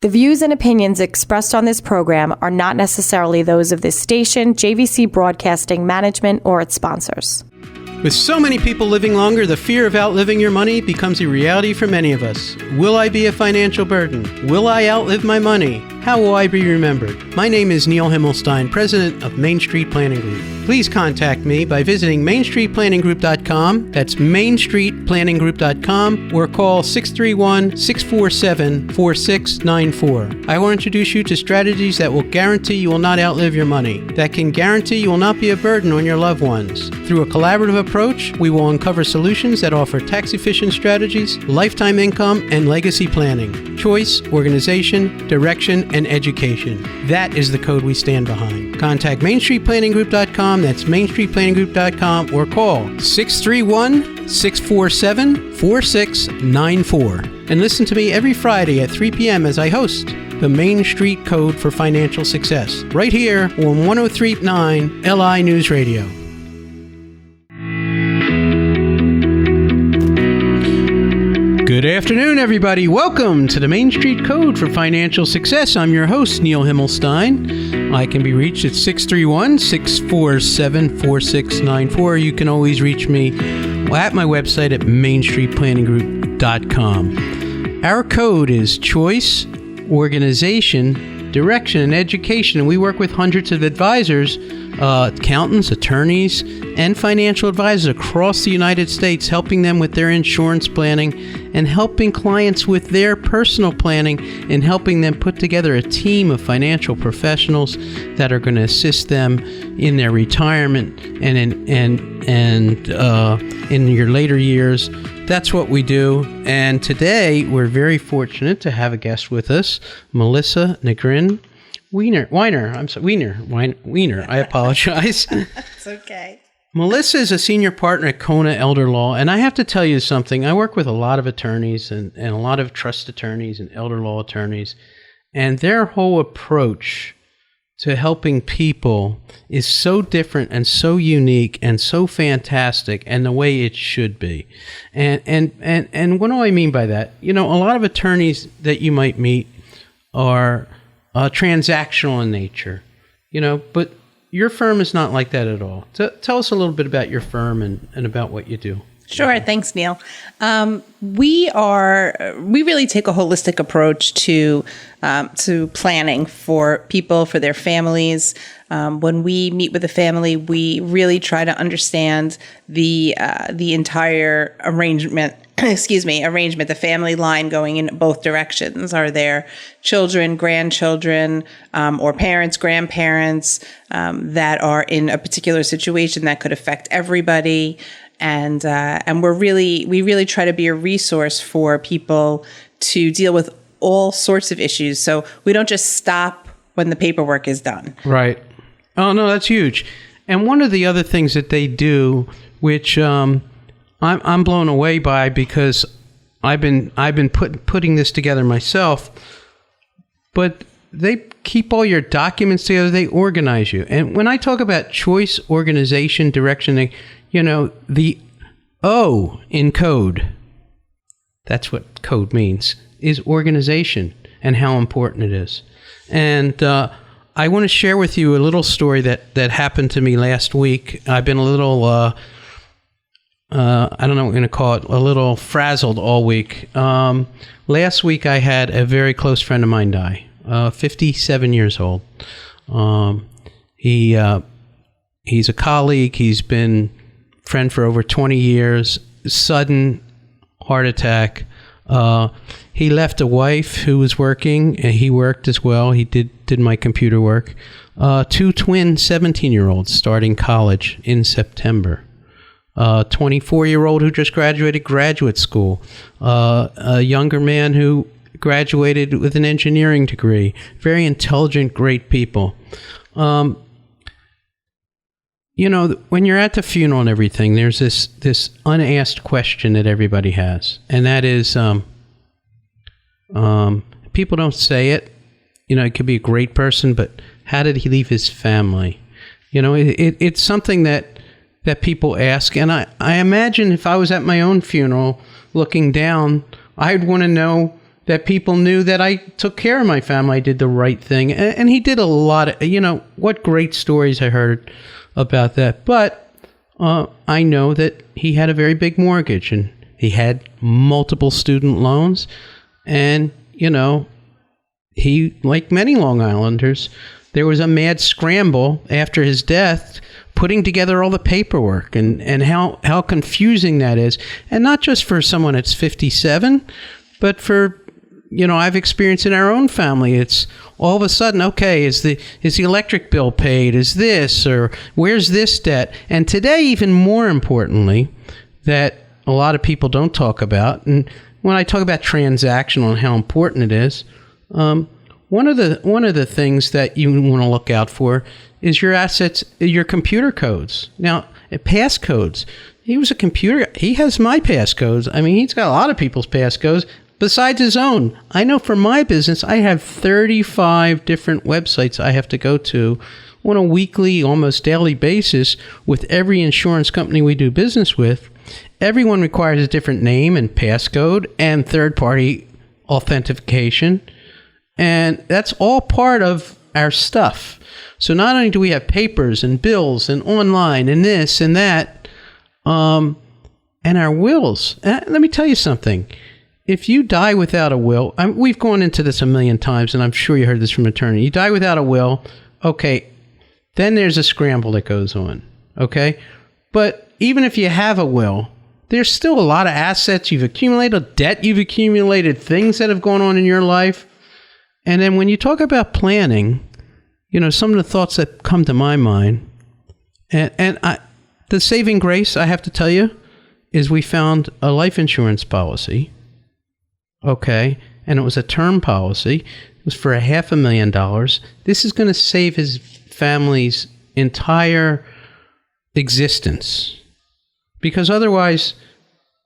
The views and opinions expressed on this program are not necessarily those of this station, JVC Broadcasting Management, or its sponsors. With so many people living longer, the fear of outliving your money becomes a reality for many of us. Will I be a financial burden? Will I outlive my money? How will I be remembered? My name is Neil Himmelstein, president of Main Street Planning Group. Please contact me by visiting mainstreetplanninggroup.com. That's mainstreetplanninggroup.com, or call 631-647-4694. I will introduce you to strategies that will guarantee you will not outlive your money, that can guarantee you will not be a burden on your loved ones. Through a collaborative approach, we will uncover solutions that offer tax-efficient strategies, lifetime income, and legacy planning, choice, organization, direction, and education. That is the code we stand behind. Contact mainstreetplanninggroup.com. That's mainstreetplanninggroup.com, or call 631-647-4694. And listen to me every Friday at 3 p.m. as I host the Main Street Code for Financial Success, right here on 103.9 LI News Radio. Good afternoon, everybody. Welcome to the Main Street Code for Financial Success. I'm your host, Neil Himmelstein. I can be reached at 631-647-4694. You can always reach me at my website at mainstreetplanninggroup.com. Our code is choice, organization, direction, and education. And we work with hundreds of advisors, accountants, attorneys, and financial advisors across the United States, helping them with their insurance planning and helping clients with their personal planning and helping them put together a team of financial professionals that are going to assist them in their retirement and in your later years. That's what we do. And today we're very fortunate to have a guest with us, Melissa Negrin-Wiener-Partner. I apologize. It's okay. Melissa is a senior partner at Cona Law, and I have to tell you something. I work with a lot of attorneys and a lot of trust attorneys and elder law attorneys, and their whole approach to helping people is so different and so unique and so fantastic, and the way it should be. And what do I mean by that? You know, a lot of attorneys that you might meet are transactional in nature, you know, but your firm is not like that at all. Tell us a little bit about your firm and about what you do. Sure. Thanks, Neil. We really take a holistic approach to planning for people, for their families. When we meet with a family, we really try to understand the entire arrangement, the family line going in both directions. Are there children, grandchildren, or parents, grandparents that are in a particular situation that could affect everybody? And we really try to be a resource for people to deal with all sorts of issues. So we don't just stop when the paperwork is done. Right. Oh, no, that's huge. And one of the other things that they do, which I'm blown away by, because I've been putting this together myself, but they keep all your documents together. They organize you. And when I talk about choice, organization, direction, you know, the O in code, that's what code means, is organization and how important it is. And I want to share with you a little story that happened to me last week. I've been a little, I don't know what we're going to call it, a little frazzled all week. Last week I had a very close friend of mine die, 57 years old. He's a colleague. He's been friend for over 20 years, sudden heart attack. He left a wife who was working, and he worked as well. He did my computer work. Two twin 17-year-olds starting college in September. 24-year-old who just graduated graduate school. A younger man who graduated with an engineering degree. Very intelligent, great people. You know, when you're at the funeral and everything, there's this unasked question that everybody has, and that is, people don't say it. You know, it could be a great person, but how did he leave his family? You know, it's something that people ask, and I imagine if I was at my own funeral looking down, I'd want to know, that people knew that I took care of my family. I did the right thing. And he did a lot of, what great stories I heard about that. But I know that he had a very big mortgage and he had multiple student loans. And, he, like many Long Islanders, there was a mad scramble after his death, putting together all the paperwork and how confusing that is. And not just for someone that's 57, but for, I've experienced in our own family. It's all of a sudden, okay, is the electric bill paid? Is this, or where's this debt? And today, even more importantly, that a lot of people don't talk about, and when I talk about transactional and how important it is, one of the things that you want to look out for is your assets, your computer codes. Now, passcodes. He was a computer. He has my passcodes. I mean, he's got a lot of people's passcodes besides his own. I know for my business, I have 35 different websites I have to go to on a weekly, almost daily basis with every insurance company we do business with. Everyone requires a different name and passcode and third-party authentication. And that's all part of our stuff. So not only do we have papers and bills and online and this and that, and our wills. Let me tell you something. If you die without a will, we've gone into this a million times, and I'm sure you heard this from an attorney. You die without a will, okay, then there's a scramble that goes on, okay? But even if you have a will, there's still a lot of assets you've accumulated, debt you've accumulated, things that have gone on in your life. And then when you talk about planning, some of the thoughts that come to my mind, the saving grace, I have to tell you, is we found a life insurance policy, okay, and it was a term policy. It was for $500,000. This is going to save his family's entire existence. Because otherwise,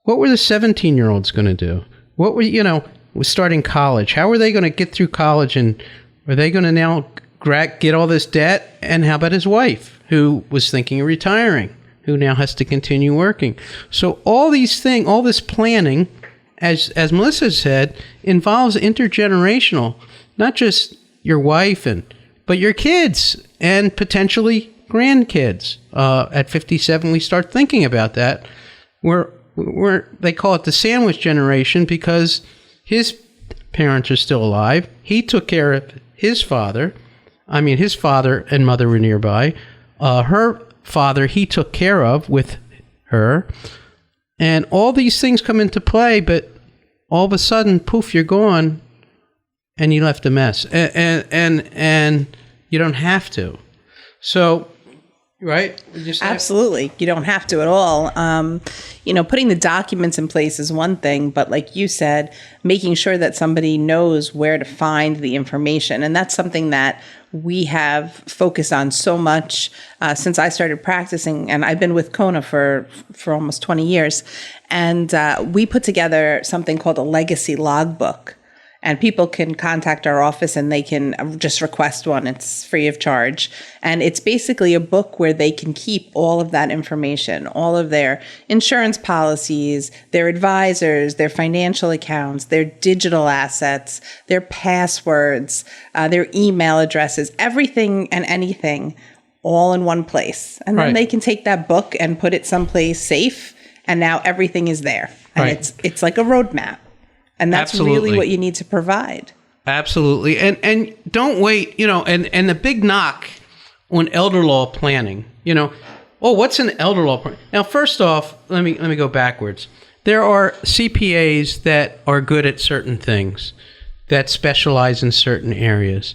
what were the 17-year-olds going to do? What were, starting college? How are they going to get through college? And are they going to now get all this debt? And how about his wife, who was thinking of retiring, who now has to continue working? So all these things, all this planning, as Melissa said, involves intergenerational, not just your wife, but your kids and potentially grandkids. At 57, we start thinking about that. They call it the sandwich generation because his parents are still alive. He took care of his father. His father and mother were nearby. Her father, he took care of with her. And all these things come into play, but all of a sudden, poof, you're gone, and you left a mess. And you don't have to. So, right? Absolutely. You don't have to at all. Putting the documents in place is one thing, but like you said, making sure that somebody knows where to find the information. And that's something that we have focused on so much since I started practicing. And I've been with Cona for almost 20 years. And we put together something called a legacy logbook. And people can contact our office and they can just request one. It's free of charge. And it's basically a book where they can keep all of that information, all of their insurance policies, their advisors, their financial accounts, their digital assets, their passwords, their email addresses, everything and anything all in one place. And then they can take that book and put it someplace safe. And now everything is there. And it's like a roadmap. And that's really what you need to provide. Absolutely. And don't wait, and the big knock on elder law planning, what's an elder law plan? Now, first off, let me go backwards. There are CPAs that are good at certain things, that specialize in certain areas.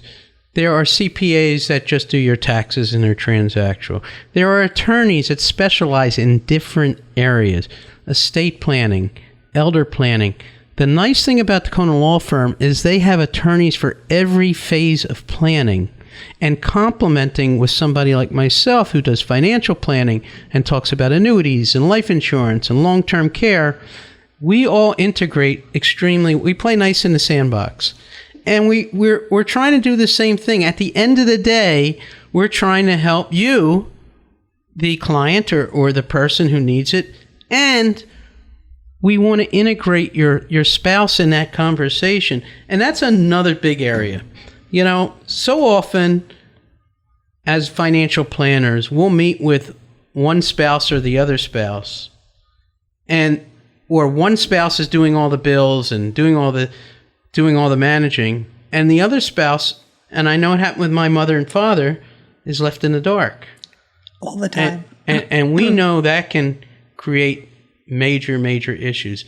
There are CPAs that just do your taxes and they're transactional. There are attorneys that specialize in different areas, estate planning, elder planning. The nice thing about the Cona Law Firm is they have attorneys for every phase of planning, and complementing with somebody like myself who does financial planning and talks about annuities and life insurance and long-term care. We all integrate extremely. We play nice in the sandbox, and we're trying to do the same thing. At the end of the day, we're trying to help you, the client or the person who needs it, and we want to integrate your spouse in that conversation. And that's another big area. You know, so often as financial planners, we'll meet with one spouse or the other spouse, or one spouse is doing all the bills and doing all the managing, and the other spouse, and I know it happened with my mother and father, is left in the dark all the time. And we know that can create major issues.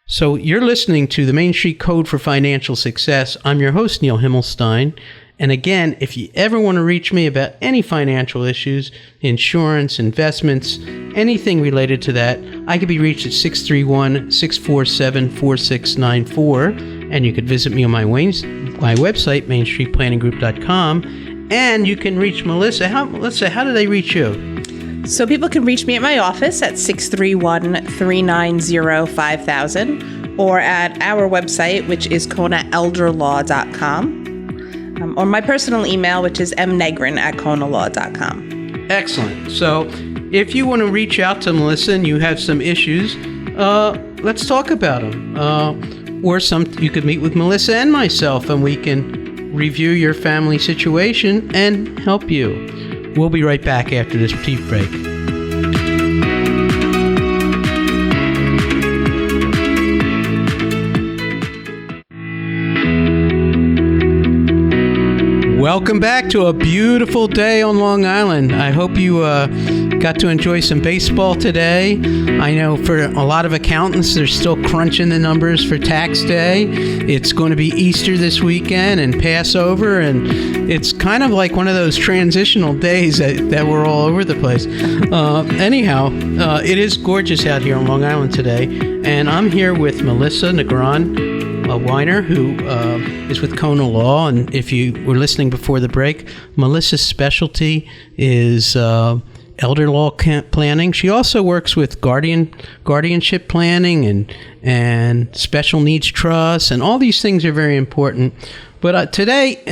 So you're listening to the Main Street Code for Financial Success. I'm your host, Neil Himmelstein. And again, if you ever want to reach me about any financial issues, insurance, investments, anything related to that, I can be reached at 631-647-4694. And you could visit me on my website, mainstreetplanninggroup.com. And you can reach Melissa. Melissa, how do they reach you? So people can reach me at my office at 631-390-5000 or at our website, which is conaelderlaw.com, or my personal email, which is mnegrin@conalaw.com. Excellent. So if you want to reach out to Melissa and you have some issues, let's talk about them. Or you could meet with Melissa and myself, and we can review your family situation and help you. We'll be right back after this brief break. Welcome back to a beautiful day on Long Island. I hope you got to enjoy some baseball today. I know for a lot of accountants, they're still crunching the numbers for tax day. It's going to be Easter this weekend and Passover, and it's kind of like one of those transitional days that we're all over the place. Anyhow, it is gorgeous out here on Long Island today, and I'm here with Melissa Negrin-Wiener, who is with Cona Law. And if you were listening before the break, Melissa's specialty is elder law planning. She also works with guardianship planning and special needs trusts, and all these things are very important. But today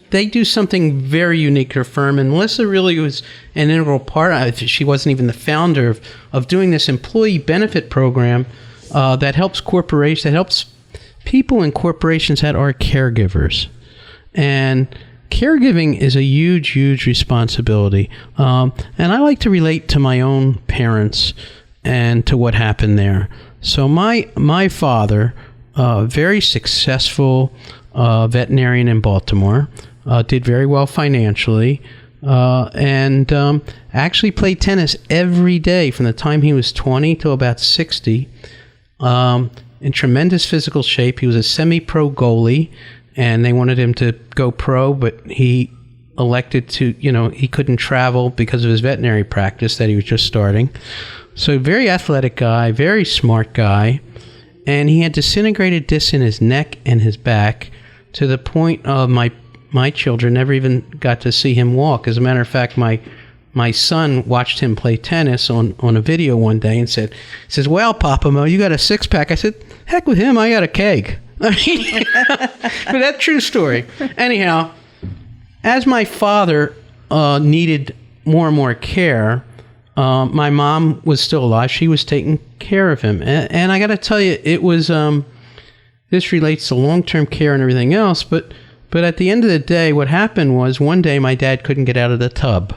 they do something very unique to her firm, and Melissa really was an integral part of it. She wasn't even the founder of doing this employee benefit program that helps people in corporations that are caregivers. And caregiving is a huge responsibility. And I like to relate to my own parents and to what happened there. So my father, very successful veterinarian in Baltimore, did very well financially, and actually played tennis every day from the time he was 20 to about 60. In tremendous physical shape. He was a semi-pro goalie, and they wanted him to go pro, but he elected to, he couldn't travel because of his veterinary practice that he was just starting. So very athletic guy, very smart guy, and he had disintegrated discs in his neck and his back to the point of my children never even got to see him walk. As a matter of fact, my son watched him play tennis on a video one day and says, "Well, Papa Mo, you got a six-pack." I said, "Heck with him, I got a keg." I mean, but that's true story. Anyhow, as my father needed more and more care, my mom was still alive. She was taking care of him. And I got to tell you, it was, this relates to long-term care and everything else, but at the end of the day, what happened was one day my dad couldn't get out of the tub.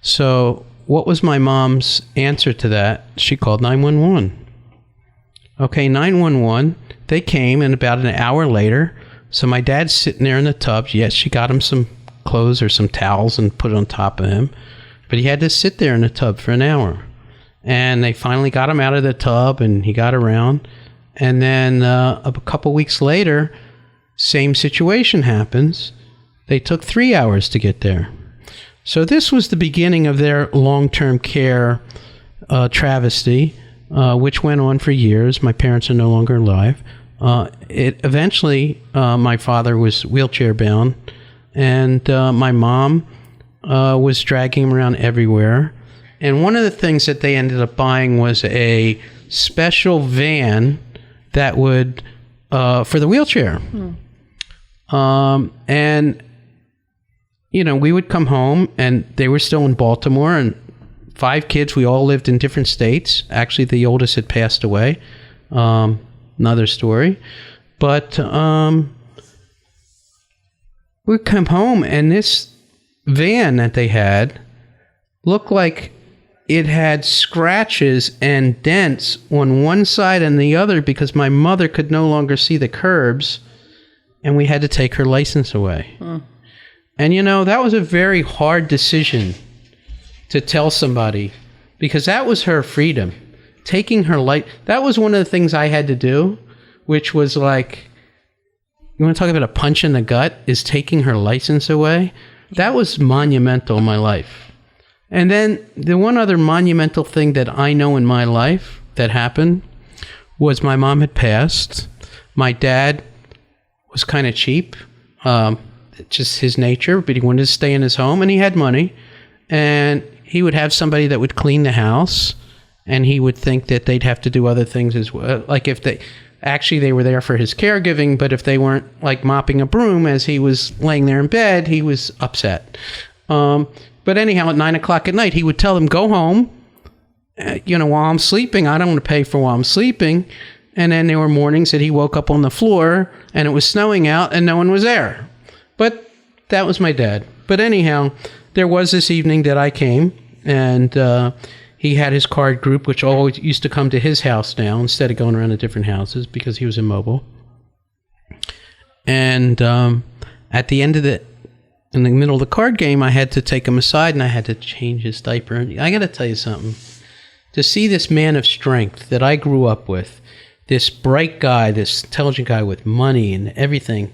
So what was my mom's answer to that? She called 911. Okay, 911. They came, and about an hour later, so my dad's sitting there in the tub. Yes, she got him some clothes or some towels and put it on top of him. But he had to sit there in the tub for an hour. And they finally got him out of the tub, and he got around. And then a couple weeks later, same situation happens. They took 3 hours to get there. So this was the beginning of their long-term care travesty, which went on for years. My parents are no longer alive. Eventually, my father was wheelchair-bound, and my mom was dragging him around everywhere. And one of the things that they ended up buying was a special van that would, for the wheelchair. And we would come home, and they were still in Baltimore, and 5 kids. We all lived in different states. Actually, the oldest had passed away. Another story. But we'd come home, and this van that they had looked like it had scratches and dents on one side and the other because my mother could no longer see the curbs, and we had to take her license away. And, that was a very hard decision to tell somebody, because that was her freedom. Taking her that was one of the things I had to do, which was like, you want to talk about a punch in the gut, is taking her license away. That was monumental in my life. And then the one other monumental thing that I know in my life that happened was my mom had passed. My dad was kind of cheap, just his nature, but he wanted to stay in his home, and he had money. And he would have somebody that would clean the house, and he would think that they'd have to do other things as well. Like if they were there for his caregiving, but if they weren't like mopping a broom as he was laying there in bed, he was upset. But anyhow, at 9 o'clock at night, he would tell them, go home, while I'm sleeping. I don't want to pay for while I'm sleeping. And then there were mornings that he woke up on the floor and it was snowing out and no one was there. But that was my dad. But anyhow, there was this evening that I came, and he had his card group, which always used to come to his house now instead of going around to different houses because he was immobile. And at the end of in the middle of the card game, I had to take him aside and I had to change his diaper. And I got to tell you something. To see this man of strength that I grew up with, this bright guy, this intelligent guy with money and everything,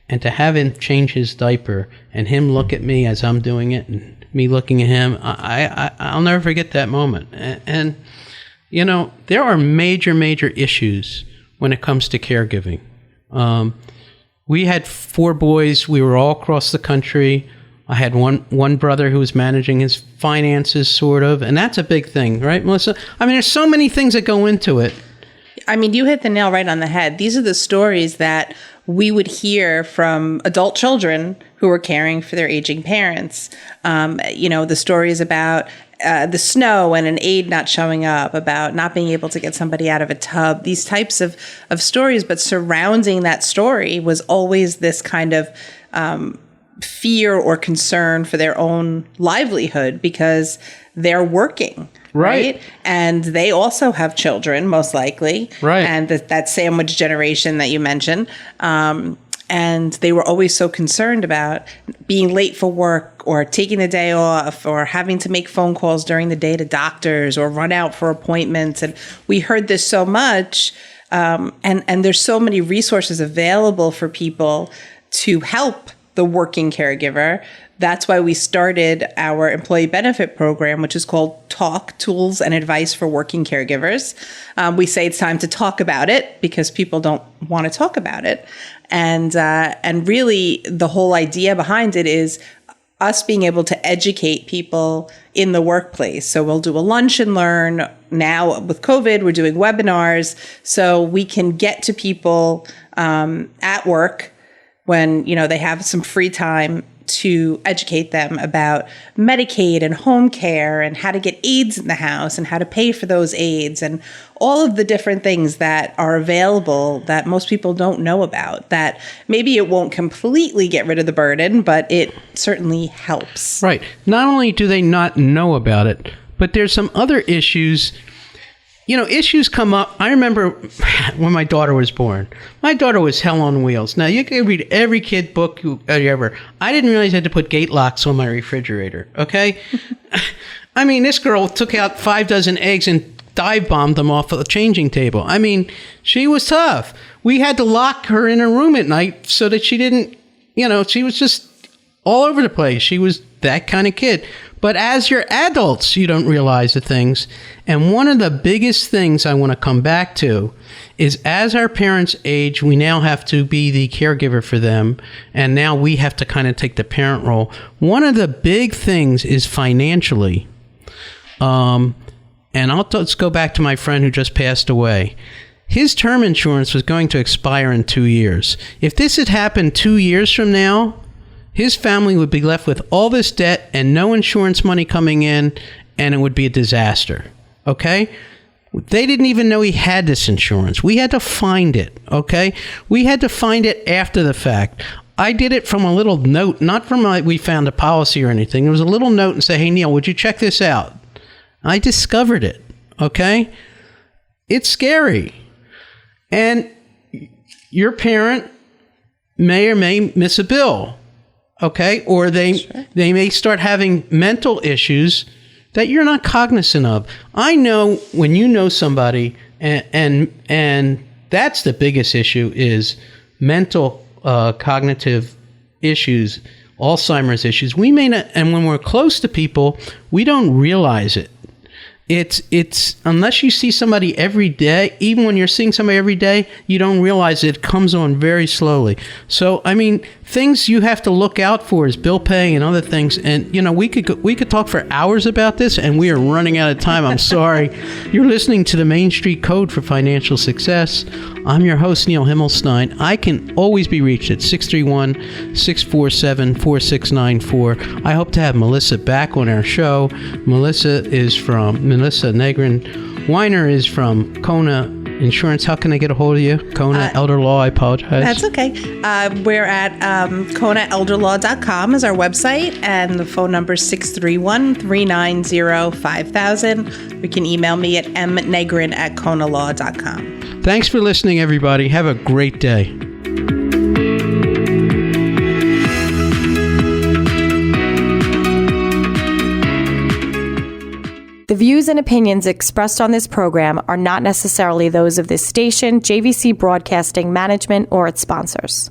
and to have him change his diaper and him look at me as I'm doing it and me looking at him, I'll never forget that moment. And there are major, major issues when it comes to caregiving. We had 4 boys. We were all across the country. I had one brother who was managing his finances, sort of, and that's a big thing, right, Melissa? I mean, there's so many things that go into it. I mean, you hit the nail right on the head. These are the stories that we would hear from adult children who were caring for their aging parents. The stories about the snow and an aide not showing up, about not being able to get somebody out of a tub, these types of stories. But surrounding that story was always this kind of fear or concern for their own livelihood because they're working. Right. And they also have children, most likely. Right. And that sandwich generation that you mentioned. And they were always so concerned about being late for work or taking the day off or having to make phone calls during the day to doctors or run out for appointments. And we heard this so much. And there's so many resources available for people to help the working caregiver. That's why we started our employee benefit program, which is called TALK, Tools and Advice for Working Caregivers. We say it's time to talk about it because people don't want to talk about it. And really the whole idea behind it is us being able to educate people in the workplace. So we'll do a lunch and learn. Now with COVID, we're doing webinars so we can get to people at work when they have some free time to educate them about Medicaid and home care and how to get aides in the house and how to pay for those aides and all of the different things that are available that most people don't know about, that maybe it won't completely get rid of the burden, but it certainly helps. Right. Not only do they not know about it, but there's some other issues. Issues come up. I remember when my daughter was born. My daughter was hell on wheels. Now, you can read every kid book you ever. I didn't realize I had to put gate locks on my refrigerator, okay? I mean, this girl took out 5 dozen eggs and dive bombed them off of the changing table. I mean, she was tough. We had to lock her in her room at night so that she didn't, she was just all over the place. She was that kind of kid. But as you're adults, you don't realize the things. And one of the biggest things I want to come back to is as our parents age, we now have to be the caregiver for them. And now we have to kind of take the parent role. One of the big things is financially. And let's go back to my friend who just passed away. His term insurance was going to expire in 2 years. If this had happened 2 years from now, his family would be left with all this debt and no insurance money coming in, and it would be a disaster. Okay? They didn't even know he had this insurance. We had to find it. Okay? We had to find it after the fact. I did it from a little note, not from we found a policy or anything. It was a little note and say, hey, Neil, would you check this out? I discovered it. Okay? It's scary. And your parent may or may miss a bill. Okay? Or they may start having mental issues that you're not cognizant of. I know when you know somebody, and that's the biggest issue, is mental cognitive issues, Alzheimer's issues. We may not, and when we're close to people, we don't realize it. It's unless you see somebody every day, even when you're seeing somebody every day, you don't realize it comes on very slowly. So, I mean, things you have to look out for is bill paying and other things. And, we could talk for hours about this, and we are running out of time. I'm sorry. You're listening to the Main Street Code for Financial Success. I'm your host, Neil Himmelstein. I can always be reached at 631-647-4694. I hope to have Melissa back on our show. Melissa Negrin-Wiener is from Cona Insurance. How can I get a hold of you? Cona Elder Law, I apologize. That's okay. We're at ConaElderLaw.com is our website, and the phone number is 631-390-5000. You can email me at mnegrin@ConaLaw.com. Thanks for listening, everybody. Have a great day. The views and opinions expressed on this program are not necessarily those of this station, JVC Broadcasting Management, or its sponsors.